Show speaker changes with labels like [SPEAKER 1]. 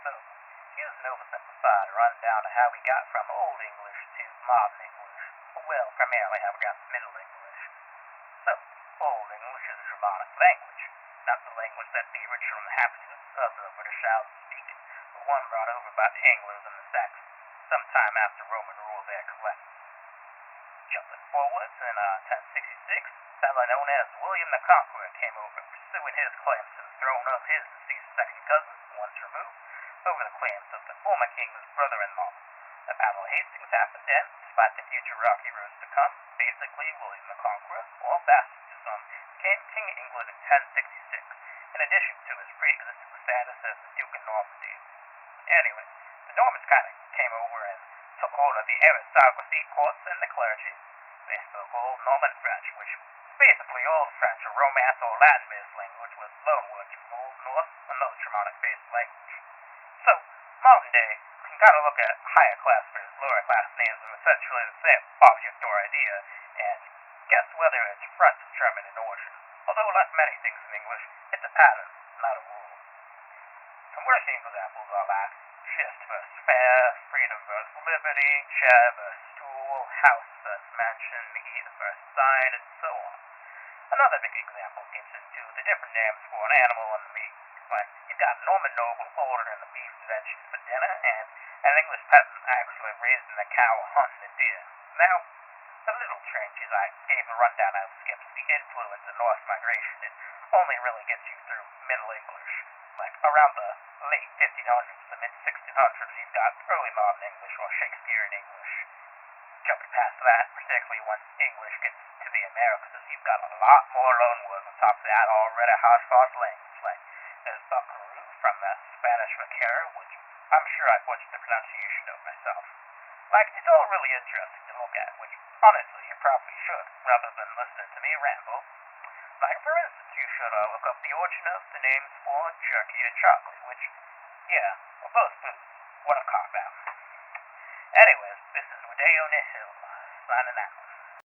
[SPEAKER 1] So, here's an oversimplified rundown of how we got from Old English to Modern English. Well, primarily how we got to Middle English. So, Old English is a Germanic language, not the language that the original inhabitants of the British Isles speak, but one brought over by the Anglos and the Saxons, sometime after Roman rule there collapsed. Jumping forwards in 1066, a fellow known as William the Conqueror came over, pursuing his claims to the throne of his deceased second cousin, once removed, over the claims of the former king's brother-in-law. The Battle of Hastings happened, and, despite the future rocky roads to come, basically William the Conqueror, or bastard to some, became King of England in 1066, in addition to his pre-existing status as the Duke of Normandy. Anyway, the Normans kind of came over and took hold of the aristocracy, courts, and the clergy. They spoke Old Norman French, which was basically Old French, a Romance or Latin-based language with loanwords from Old Norse, another Germanic-based language. So, modern day, you can kind of look at higher class versus lower class names of essentially the same object or idea, and guess whether it's French or German in origin. Although, like many things in English, it's a pattern, not a rule. Some working examples are like gist versus fair, freedom versus liberty, chair versus stool, house versus mansion, eat versus sign, and so on. Another big example gets into the different names for an animal and the meat. Like, you've got Norman noble ordering the beef and veggies for dinner, and an English peasant actually raising the cow, hunting the deer. Now, the little changes I gave a rundown of skips the influence of Norse migration. It only really gets you through Middle English. Like, around the late 1500s to mid 1600s, you've got early modern English or Shakespearean English. Jumping past that, particularly once English gets to the Americas, you've got a lot more loanwords on top of that already hodgepodge language. Like, there's buckaroo from the Spanish vaquero, which I'm sure I butchered the pronunciation of myself. Like, it's all really interesting to look at, which, honestly, you probably should, rather than listening to me ramble. Like, for instance, you should look up the origin of the names for jerky and chocolate, which, yeah, are both foods. What a cop-out. Anyways, this is Wadeo Nihil, signing out.